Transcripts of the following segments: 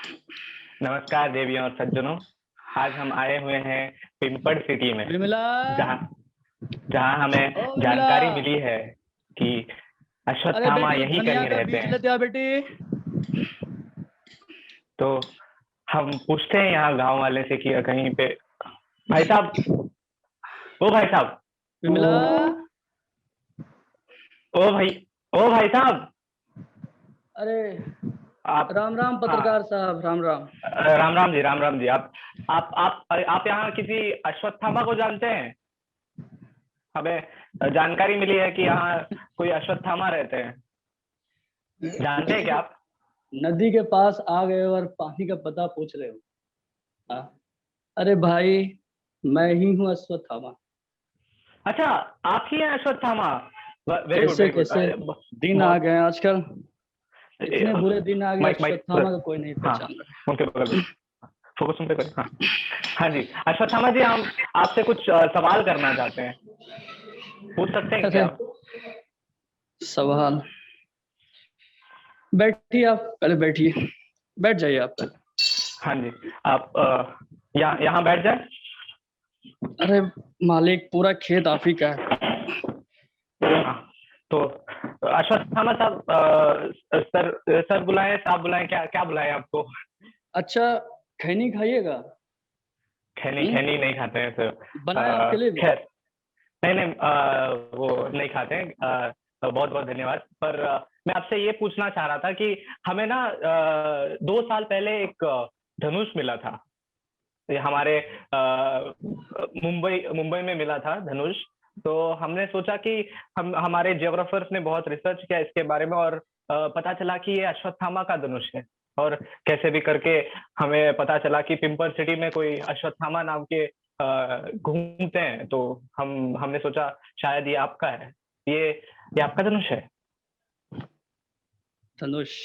नमस्कार देवियों और सज्जनों। आज हम आए हुए हैं पिंपड़ सिटी में, विमला। जहाँ जहाँ हमें ओ विमला। जानकारी मिली है कि अरे अश्वत्थामा बेटी, यहीं धनिया कहीं का रहते बीज हैं। लेते आ बेटी। तो हम पूछते हैं यहाँ गांव वाले से कि कहीं पे भाई साहब, ओ भाई साहब, विमला। ओ भाई, ओ भाई साहब, अरे आप। राम राम हाँ, पत्रकार साहब, राम राम। राम राम जी, राम राम जी। आप यहाँ किसी अश्वत्थामा को जानते हैं? हमें जानकारी मिली है कि यहाँ कोई अश्वत्थामा रहते हैं। जानते हैं क्या आप? नदी के पास आ गए और पानी का पता पूछ रहे हो? हाँ? अरे भाई, मैं ही हूँ अश्वत्थामा। अच्छा, आप ही हैं अश्वत्थामा। वेरी गुड, कैसे वेरी गुड। कैसे दिन आ बहुत। गए हैं आजकल। इतने बुरे दिन आ गए, माइक माइक अश्वत्थामा का कोई नहीं हाँ, पहचान रहा। उनके बगल में फोकस उन पे करें। हाँ, हाँ जी अश्वत्थामा जी, हम आपसे कुछ सवाल करना चाहते हैं। पूछ सकते हैं क्या अरे आप? सवाल? बैठिए, आप पहले बैठिए। बैठ जाइए आप पहले। हाँ जी, आप यहाँ बैठ जाए। अरे मालिक, पूरा खेत आप ही का है। हाँ, तो अश्वत्थामा साहब, सर सर बुलाएं, साहब बुलाएं, क्या क्या बुलाएं आपको? अच्छा, खैनी खाइएगा? खैनी खैनी नहीं खाते हैं सर। बनाए आपके लिए भी। खैर, नहीं नहीं, वो नहीं खाते हैं। बहुत बहुत धन्यवाद। पर मैं आपसे ये पूछना चाह रहा था कि हमें ना 2 साल पहले एक धनुष मिला था। ये हमारे मुंबई मुंबई में मिला था धनुष। तो हमने सोचा कि हम हमारे जियोग्राफर्स ने बहुत रिसर्च किया इसके बारे में, और पता चला कि ये अश्वत्थामा का धनुष है। और कैसे भी करके हमें पता चला कि पिंपल सिटी में कोई अश्वत्थामा नाम के घूमते हैं। तो हमने सोचा शायद ये आपका है। ये आपका धनुष है? धनुष?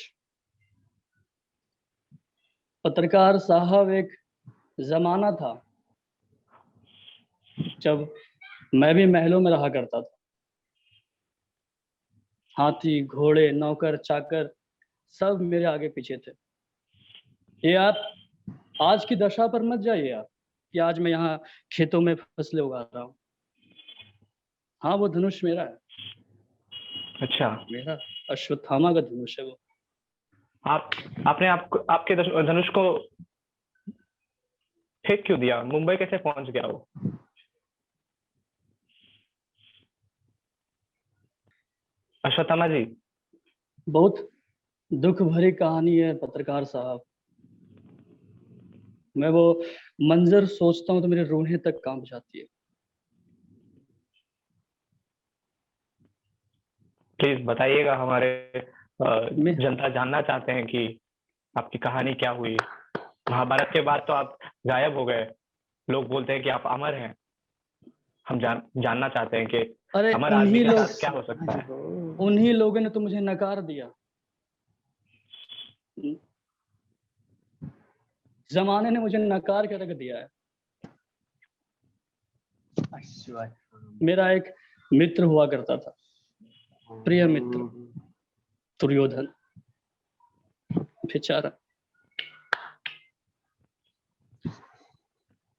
पत्रकार साहब, एक जमाना था जब मैं भी महलों में रहा करता था। हाथी घोड़े नौकर चाकर सब मेरे आगे पीछे थे। ये आप आज की दशा पर मत जाइए आप, कि आज मैं यहाँ खेतों में फसलें उगा रहा हूँ। हाँ, वो धनुष मेरा है। अच्छा, मेरा अश्वत्थामा का धनुष है वो। आप आपने आपके धनुष को फेंक क्यों दिया? मुंबई कैसे पहुंच गया वो? अश्वत्थामा जी। बहुत दुख भरी कहानी है पत्रकार साहब। मैं वो मंजर सोचता हूँ तो मेरे रूहें तक कांप जाती है। प्लीज बताइएगा, हमारे मैं जनता जानना चाहते हैं कि आपकी कहानी क्या हुई। महाभारत के बाद तो आप गायब हो गए। लोग बोलते हैं कि आप अमर हैं। हम जानना चाहते हैं कि अरे अमर आदमी के साथ क्या हो सकता है। उन्हीं लोगों ने तो मुझे नकार दिया। जमाने ने मुझे नकार के रख दिया है। मेरा एक मित्र हुआ करता था, प्रिय मित्र, दुर्योधन। बेचारा।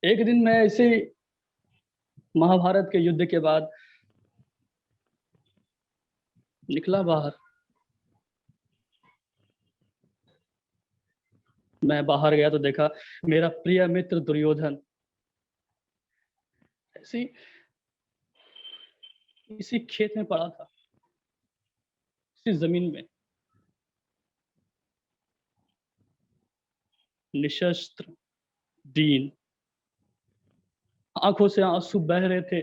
एक दिन मैं ऐसे ही महाभारत के युद्ध के बाद निकला बाहर। मैं बाहर गया तो देखा मेरा प्रिय मित्र दुर्योधन ऐसी इसी खेत में पड़ा था, इसी जमीन में, निशस्त्र, दीन, आंखों से आंसू बह रहे थे।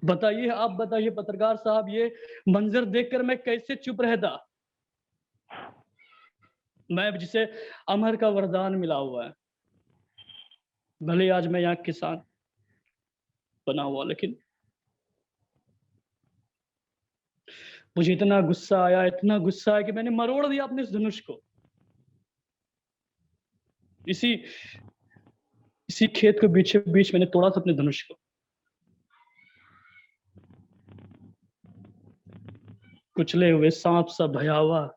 बताइए, आप बताइए पत्रकार साहब, ये मंजर देखकर मैं कैसे चुप रहता? मैं जिसे अमर का वरदान मिला हुआ है, भले आज मैं यहाँ किसान बना हुआ, लेकिन मुझे इतना गुस्सा आया, इतना गुस्सा आया कि मैंने मरोड़ दिया अपने इस धनुष को। इसी इसी खेत के बीच बीच मैंने तोड़ा था अपने धनुष को। कुचले हुए सांप सा भयावह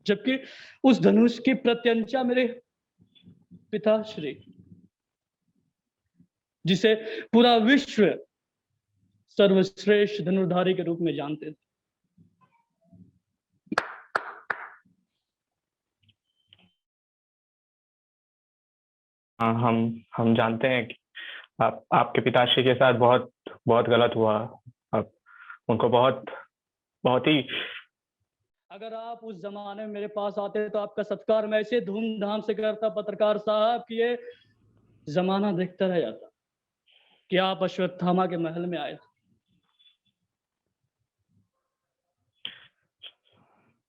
जबकि उस धनुष की प्रत्यंचा मेरे पिताश्री, जिसे पूरा विश्व सर्वश्रेष्ठ धनुर्धारी के रूप में जानते थे। हाँ, हम जानते हैं कि आपके पिताश्री के साथ बहुत बहुत गलत हुआ। आप उनको बहुत बहुत ही अगर आप उस जमाने में मेरे पास आते तो आपका सत्कार मैं ऐसे धूमधाम से करता पत्रकार साहब कि ये जमाना देखता रह जाता कि आप अश्वत्थामा के महल में आए।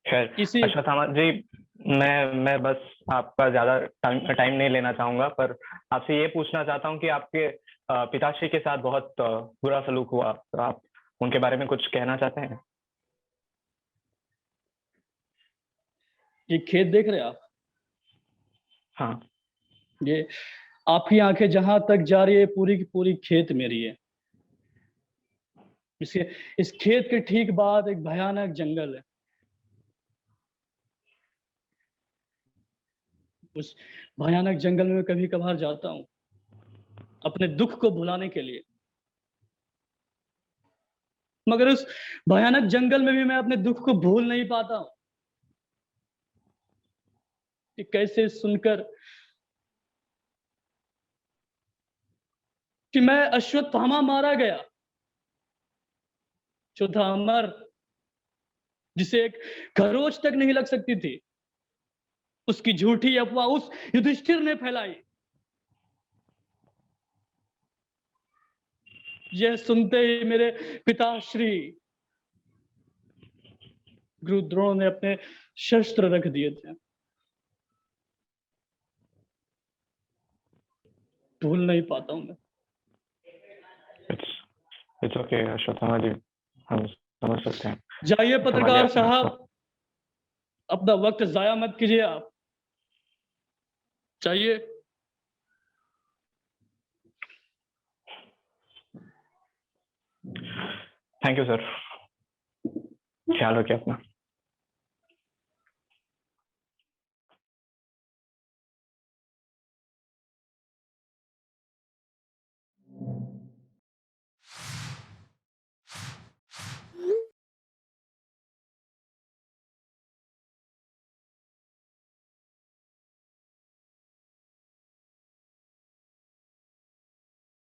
खैर इसी अश्वत्थामा जी, मैं बस आपका ज्यादा टाइम नहीं लेना चाहूंगा, पर आपसे ये पूछना चाहता हूँ कि आपके पिताश्री के साथ बहुत बुरा सलूक हुआ, तो आप उनके बारे में कुछ कहना चाहते हैं? ये खेत देख रहे हैं आप, हाँ। ये आपकी आंखें जहां तक जा रही है पूरी की पूरी खेत मेरी है। इसके इस खेत के ठीक बाद एक भयानक जंगल है। उस भयानक जंगल में कभी कभार जाता हूँ अपने दुख को भुलाने के लिए, मगर उस भयानक जंगल में भी मैं अपने दुख को भूल नहीं पाता हूँ कि कैसे सुनकर कि मैं अश्वत्थामा मारा गया, जो था अमर, जिसे एक खरोच तक नहीं लग सकती थी, उसकी झूठी अफवाह उस युधिष्ठिर ने फैलाई। यह सुनते ही मेरे पिताश्री गुरु द्रोण ने अपने शस्त्र रख दिए थे। भूल नहीं पाता हूं मैं। इट्स ओके अश्वत्थामा जी, हम समझ सकते हैं। जाइए संभालिए पत्रकार अपने आप को। साहब, अपना वक्त जाया मत कीजिए आप, चाहिए। थैंक यू सर, ख्याल रखिए अपना।